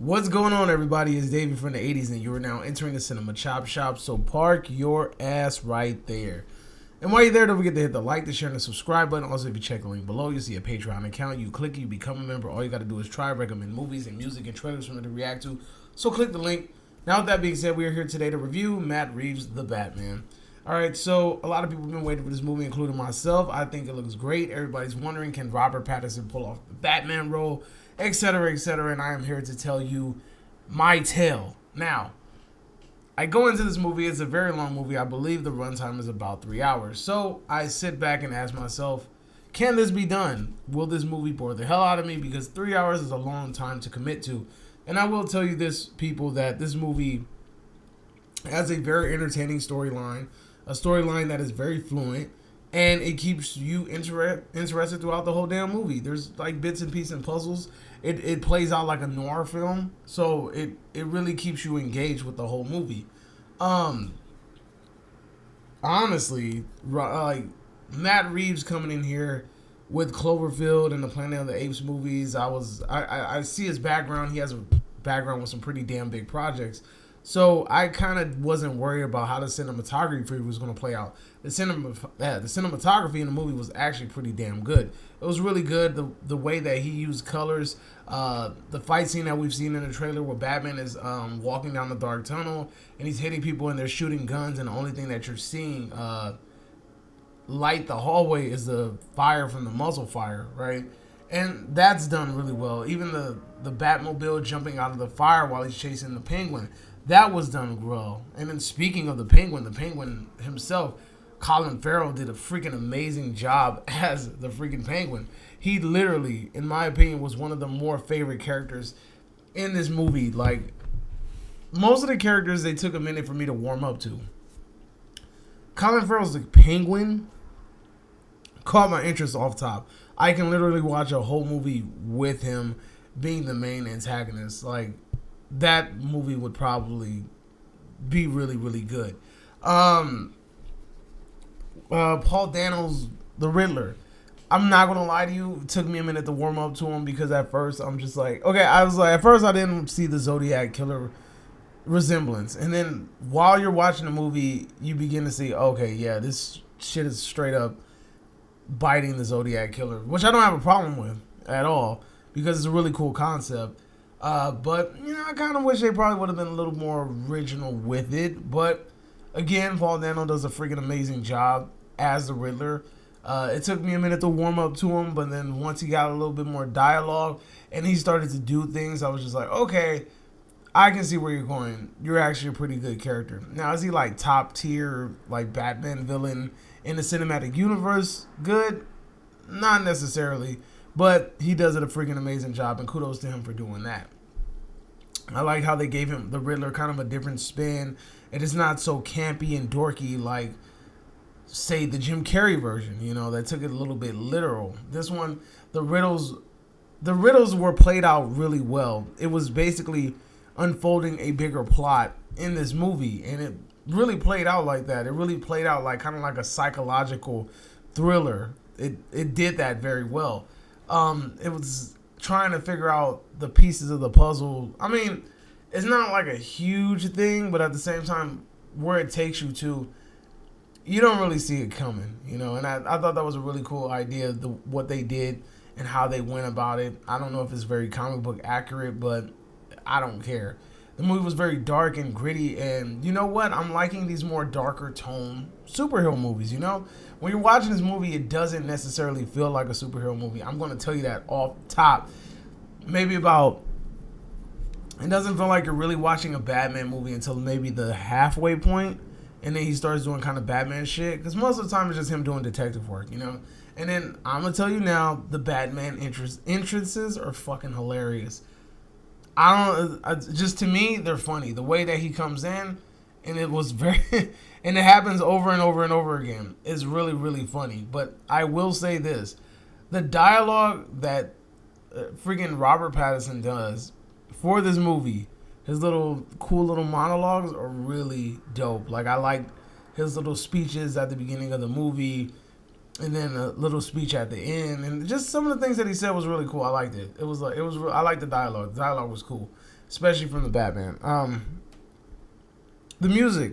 What's going on, everybody? It's David from the 80s, and you are now entering the Cinema Chop Shop, so park your ass right there. And while you're there, don't forget to hit the like, the share, and the subscribe button. Also, if you check the link below, you'll see a Patreon account. You click it, you become a member. All you got to do is try, recommend movies and music and trailers for me to react to. So click the link. Now, with that being said, we are here today to review Matt Reeves' The Batman. Alright, so a lot of people have been waiting for this movie, including myself. I think it looks great. Everybody's wondering, can Robert Pattinson pull off the Batman role, etc., etc., and I am here to tell you my tale. Now, I go into this movie. It's a very long movie. I believe the runtime is about 3 hours. So I sit back and ask myself, can this be done? Will this movie bore the hell out of me? Because 3 hours is a long time to commit to. And I will tell you this, people, that this movie has a very entertaining storyline. A storyline that is very fluent, and it keeps you interested throughout the whole damn movie. There's like bits and pieces and puzzles. It plays out like a noir film, so it really keeps you engaged with the whole movie. Honestly, like Matt Reeves coming in here with Cloverfield and the Planet of the Apes movies, I see his background. He has a background with some pretty damn big projects. So I kind of wasn't worried about how the cinematography was going to play out. The cinematography in the movie was actually pretty damn good. It was really good. The way that he used colors, the fight scene that we've seen in the trailer where Batman is walking down the dark tunnel and he's hitting people and they're shooting guns, and the only thing that you're seeing light the hallway is the fire from the muzzle fire, right? And that's done really well. Even the Batmobile jumping out of the fire while he's chasing the Penguin. That was done well. And then speaking of the Penguin himself, Colin Farrell did a freaking amazing job as the freaking Penguin. He literally, in my opinion, was one of the more favorite characters in this movie. Like, most of the characters, they took a minute for me to warm up to. Colin Farrell's the Penguin caught my interest off top. I can literally watch a whole movie with him being the main antagonist. Like, that movie would probably be really, really good. Paul Dano's The Riddler. I'm not gonna lie to you, it took me a minute to warm up to him because at first I'm just like, okay, at first I didn't see the Zodiac Killer resemblance, and then while you're watching the movie, you begin to see, okay, yeah, this shit is straight up biting the Zodiac Killer, which I don't have a problem with at all because it's a really cool concept. But, you know, I kind of wish they probably would have been a little more original with it. But, again, Paul Dano does a freaking amazing job as the Riddler. It took me a minute to warm up to him, but then once he got a little bit more dialogue and he started to do things, I was just like, okay, I can see where you're going. You're actually a pretty good character. Now, is he like top tier, like Batman villain in the cinematic universe? Good? Not necessarily. But he does it a freaking amazing job, and kudos to him for doing that. I like how they gave him the Riddler kind of a different spin. It is not so campy and dorky like, say, the Jim Carrey version, you know, that took it a little bit literal. This one, the riddles were played out really well. It was basically unfolding a bigger plot in this movie, and it really played out like that. It really played out like kind of like a psychological thriller. It did that very well. It was trying to figure out the pieces of the puzzle. I mean, it's not like a huge thing, but at the same time, where it takes you to, you don't really see it coming, you know. And I thought that was a really cool idea, what they did and how they went about it. I don't know if it's very comic book accurate, but I don't care. The movie was very dark and gritty, and you know what? I'm liking these more darker tone superhero movies, you know? When you're watching this movie, it doesn't necessarily feel like a superhero movie. I'm going to tell you that off top. It doesn't feel like you're really watching a Batman movie until maybe the halfway point, and then he starts doing kind of Batman shit, because most of the time it's just him doing detective work, you know? And then, I'm going to tell you now, the Batman entrances are fucking hilarious. Just to me, they're funny. The way that he comes in, and it was very, and it happens over and over and over again, is really, really funny. But I will say this, the dialogue that freaking Robert Pattinson does for this movie, his little cool little monologues are really dope. Like, I like his little speeches at the beginning of the movie, and then a little speech at the end, and just some of the things that he said was really cool. I liked it. I liked the dialogue. The dialogue was cool. especially from the Batman. The music,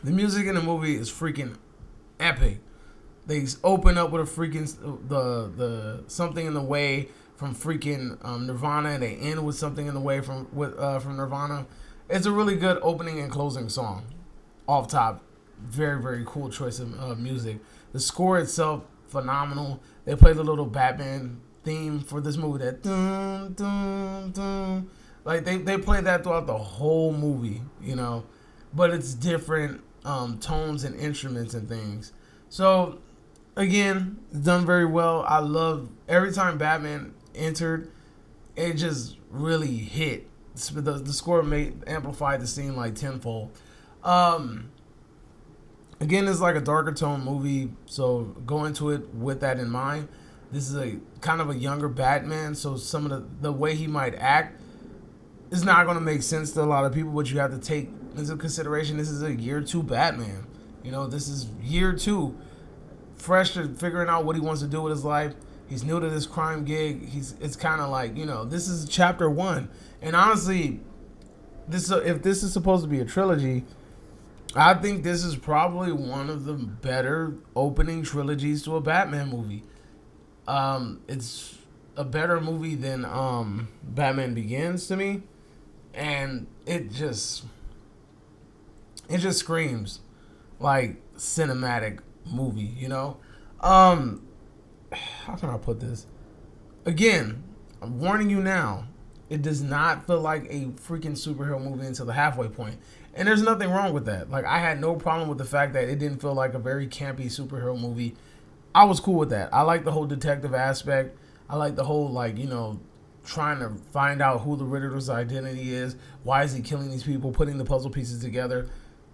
the music in the movie is freaking epic. They open up with a freaking the something in the way from freaking Nirvana, and they end with something in the way from Nirvana. It's a really good opening and closing song. Off top, very very cool choice of music. The score itself phenomenal. They played the little Batman theme for this movie, that dun dun dun. Like they played that throughout the whole movie, you know, but it's different tones and instruments and things. So again, done very well. I love every time Batman entered, it just really hit. The score amplified the scene like tenfold. Again, it's like a darker tone movie, so go into it with that in mind. This is a kind of a younger Batman, so some of the way he might act is not going to make sense to a lot of people, but you have to take into consideration this is a year 2 Batman. You know, this is year 2, fresh to figuring out what he wants to do with his life. He's new to this crime gig. It's kind of like, you know, this is chapter 1, and honestly, if this is supposed to be a trilogy, I think this is probably one of the better opening trilogies to a Batman movie. It's a better movie than Batman Begins to me, and it just screams like cinematic movie, you know. How can I put this? Again, I'm warning you now. It does not feel like a freaking superhero movie until the halfway point. And there's nothing wrong with that. Like, I had no problem with the fact that it didn't feel like a very campy superhero movie. I was cool with that. I like the whole detective aspect. I like the whole, like, you know, trying to find out who the Riddler's identity is. Why is he killing these people? Putting the puzzle pieces together.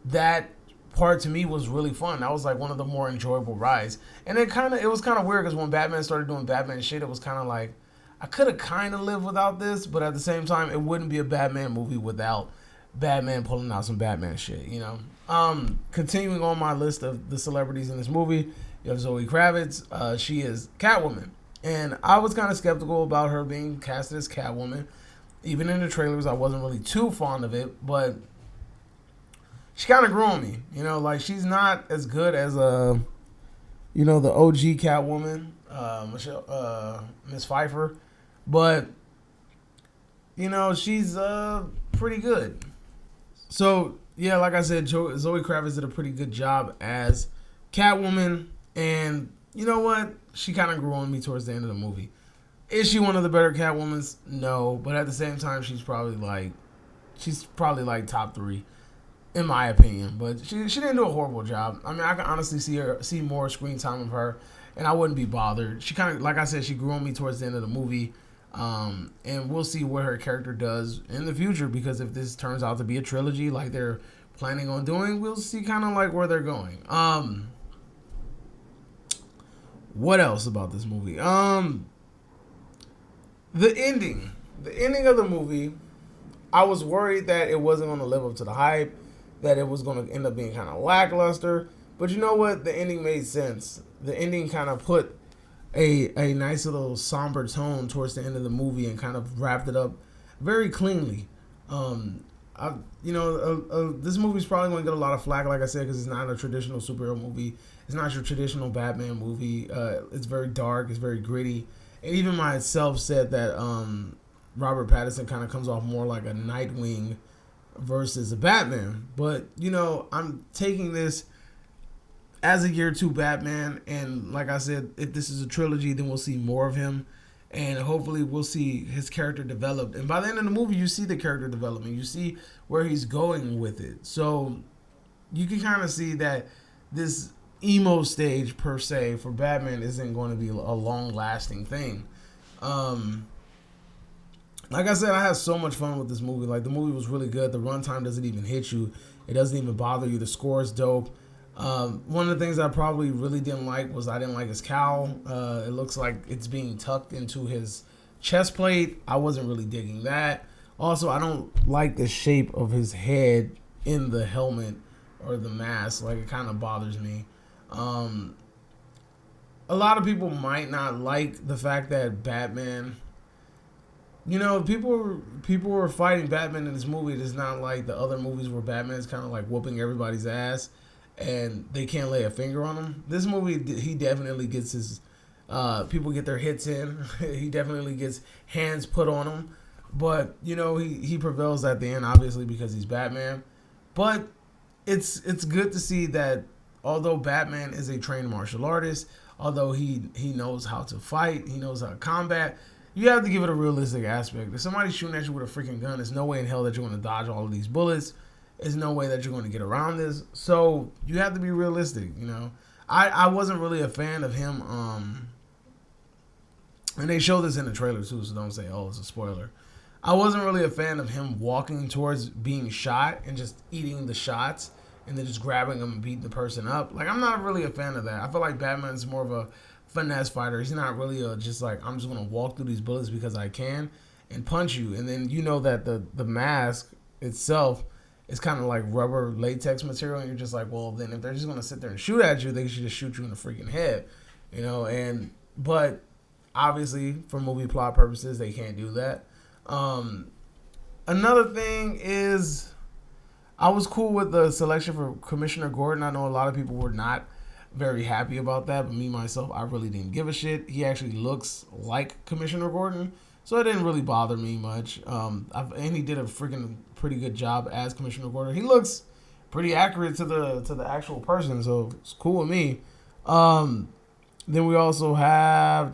That part to me was really fun. That was like one of the more enjoyable rides. And it was kind of weird because when Batman started doing Batman shit, it was kind of like, I could have kind of lived without this, but at the same time, it wouldn't be a Batman movie without Batman pulling out some Batman shit, you know. Continuing on my list of the celebrities in this movie, you have Zoe Kravitz. She is Catwoman, and I was kind of skeptical about her being casted as Catwoman. Even in the trailers, I wasn't really too fond of it, but she kind of grew on me, you know. Like, she's not as good as the OG Catwoman, Miss Pfeiffer, but you know, she's pretty good. So, yeah, like I said, Zoe Kravitz did a pretty good job as Catwoman. And you know what? She kind of grew on me towards the end of the movie. Is she one of the better Catwomans? No. But at the same time, she's probably like top 3, in my opinion. But she didn't do a horrible job. I mean, I can honestly see more screen time of her, and I wouldn't be bothered. She kind of, like I said, she grew on me towards the end of the movie. And we'll see what her character does in the future, because if this turns out to be a trilogy like they're planning on doing, we'll see kind of like where they're going. What else about this movie? The ending of the movie, I was worried that it wasn't going to live up to the hype, that it was going to end up being kind of lackluster, but you know what? The ending made sense. The ending kind of put a nice little somber tone towards the end of the movie and kind of wrapped it up very cleanly. This movie's probably going to get a lot of flack, like I said, because it's not a traditional superhero movie. It's not your traditional Batman movie. It's very dark. It's very gritty. And even myself said that Robert Pattinson kind of comes off more like a Nightwing versus a Batman. But, you know, I'm taking this as a year 2 Batman, and like I said, if this is a trilogy, then we'll see more of him, and hopefully we'll see his character developed. And by the end of the movie, you see the character development. You see where he's going with it. So you can kind of see that this emo stage, per se, for Batman isn't going to be a long-lasting thing. Like I said, I had so much fun with this movie. Like, the movie was really good. The runtime doesn't even hit you. It doesn't even bother you. The score is dope. One of the things I probably really didn't like was I didn't like his cowl. It looks like it's being tucked into his chest plate. I wasn't really digging that. Also, I don't like the shape of his head in the helmet or the mask. Like, it kind of bothers me. A lot of people might not like the fact that Batman You know, people were fighting Batman in this movie. It's not like the other movies where Batman is kind of like whooping everybody's ass, and they can't lay a finger on him. This movie, he definitely gets his people get their hits in. He definitely gets hands put on him, but you know he prevails at the end, obviously because he's Batman. But it's good to see that although Batman is a trained martial artist, although he knows how to fight, he knows how to combat. You have to give it a realistic aspect. If somebody's shooting at you with a freaking gun, there's no way in hell that you're going to dodge all of these bullets. There's no way that you're going to get around this. So you have to be realistic, you know. I wasn't really a fan of him. And they show this in the trailer too, so don't say, oh, it's a spoiler. I wasn't really a fan of him walking towards being shot and just eating the shots and then just grabbing them and beating the person up. Like, I'm not really a fan of that. I feel like Batman's more of a finesse fighter. He's not really just like, I'm just going to walk through these bullets because I can and punch you. And then you know that the mask itself is kind of like rubber latex material. And you're just like, well, then if they're just going to sit there and shoot at you, they should just shoot you in the freaking head. You know, but obviously for movie plot purposes, they can't do that. Another thing is I was cool with the selection for Commissioner Gordon. I know a lot of people were not very happy about that, but me, myself, I really didn't give a shit. He actually looks like Commissioner Gordon, so it didn't really bother me much. And he did a freaking pretty good job as Commissioner Gordon. He looks pretty accurate to the actual person, so it's cool with me. Then we also have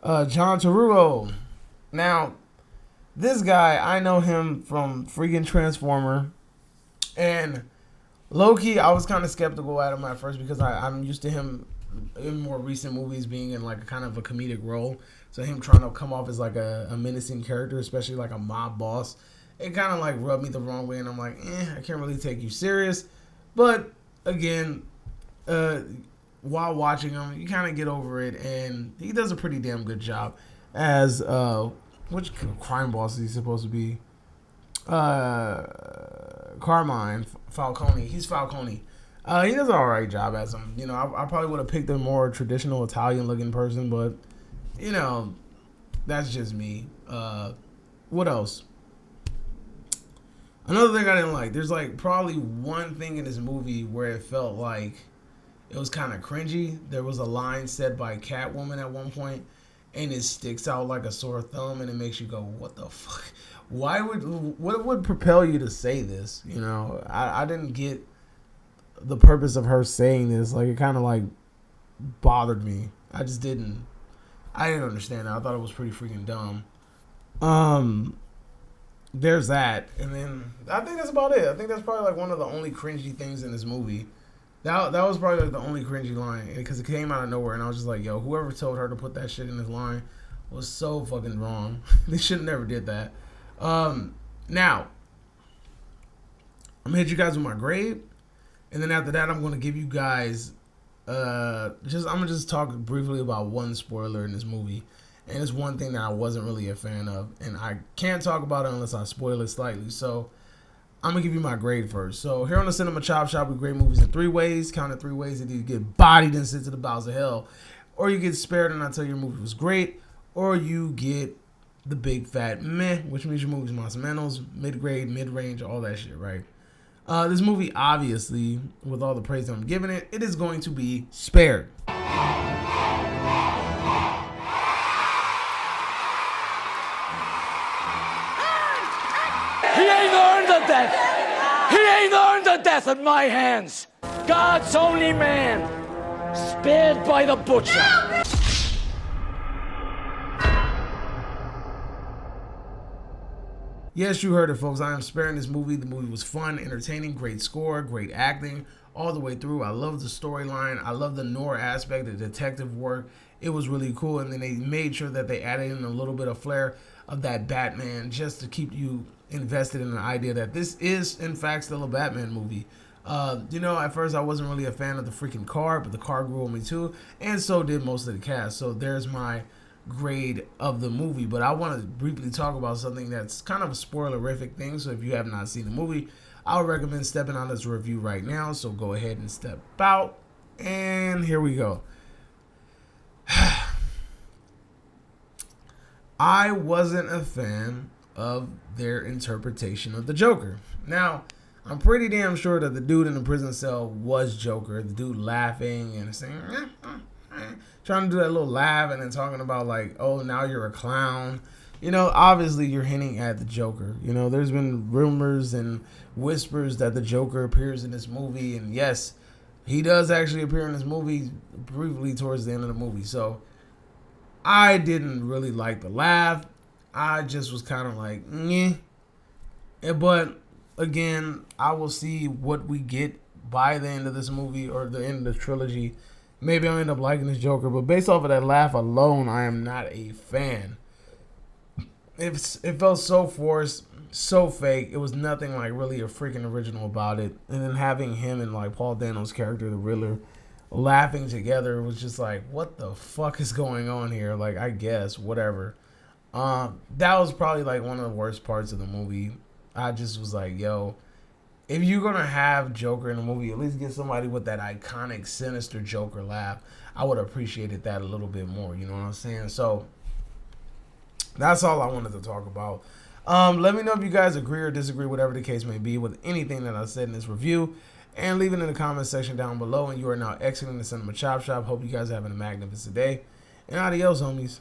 John Tarrugo. Now, this guy, I know him from freaking Transformer, and low-key, I was kind of skeptical at him at first because I'm used to him in more recent movies being in like a kind of a comedic role. So him trying to come off as like a menacing character, especially like a mob boss, it kind of like rubbed me the wrong way, and I'm like, I can't really take you serious. But again, while watching him, you kind of get over it, and he does a pretty damn good job as which crime boss is he supposed to be? Carmine Falcone. He's Falcone. He does an alright job as him. You know, I probably would have picked a more traditional Italian looking person, but you know, that's just me. What else? Another thing I didn't like. There's like probably one thing in this movie where it felt like it was kind of cringy. There was a line said by Catwoman at one point, and it sticks out like a sore thumb, and it makes you go, "What the fuck? What would propel you to say this?" You know, I didn't get the purpose of her saying this. Like, it kind of like bothered me. I didn't understand it. I thought it was pretty freaking dumb. There's that, and then I think that's about it. I think that's probably like one of the only cringy things in this movie. That was probably like the only cringy line, because it came out of nowhere, and I was just like, yo, whoever told her to put that shit in this line was so fucking wrong. They should have never did that. Now, I'm gonna hit you guys with my grade, and then after that, I'm gonna give you guys I'm gonna just talk briefly about one spoiler in this movie, and it's one thing that I wasn't really a fan of, and I can't talk about it unless I spoil it slightly. So I'm gonna give you my grade first. So here on the Cinema Chop Shop, we grade movies in 3 ways. Count it 3 ways: that you get bodied and sent to the bowels of hell, or you get spared and I tell you your movie was great, or you get the big fat meh, which means your movie's más o menos, mid-grade, mid-range, all that shit, right? This movie, obviously, with all the praise that I'm giving it, it is going to be spared. He ain't earned the death. He ain't earned the death at my hands. God's only man, spared by the butcher. Yes, you heard it, folks. I am sparing this movie. The movie was fun, entertaining, great score, great acting all the way through. I love the storyline. I love the noir aspect, the detective work. It was really cool. And then they made sure that they added in a little bit of flair of that Batman just to keep you invested in the idea that this is, in fact, still a Batman movie. You know, at first I wasn't really a fan of the freaking car, but the car grew on me too. And so did most of the cast. So there's my grade of the movie. But I want to briefly talk about something that's kind of a spoilerific thing. So if you have not seen the movie, I would recommend stepping on this review right now. So go ahead and step out, and here we go. I wasn't a fan of their interpretation of the Joker. Now, I'm pretty damn sure that the dude in the prison cell was Joker. The dude laughing and saying, trying to do that little laugh and then talking about like, oh, now you're a clown. You know, obviously you're hinting at the Joker. You know, there's been rumors and whispers that the Joker appears in this movie. And yes, he does actually appear in this movie briefly towards the end of the movie. So I didn't really like the laugh. I just was kind of like, meh. But again, I will see what we get by the end of this movie or the end of the trilogy. Maybe I'll end up liking this Joker. But based off of that laugh alone, I am not a fan. It felt so forced, so fake. It was nothing like really a freaking original about it. And then having him and like Paul Dano's character, the Riddler, laughing together was just like, what the fuck is going on here? Like, I guess, whatever. That was probably like one of the worst parts of the movie. I just was like, yo, if you're gonna have Joker in the movie, at least get somebody with that iconic, sinister Joker laugh. I would have appreciated that a little bit more. You know what I'm saying? So that's all I wanted to talk about. Let me know if you guys agree or disagree, whatever the case may be, with anything that I said in this review. And leave it in the comment section down below. And you are now exiting the Cinema Chop Shop. Hope you guys are having a magnificent day. And adios, homies.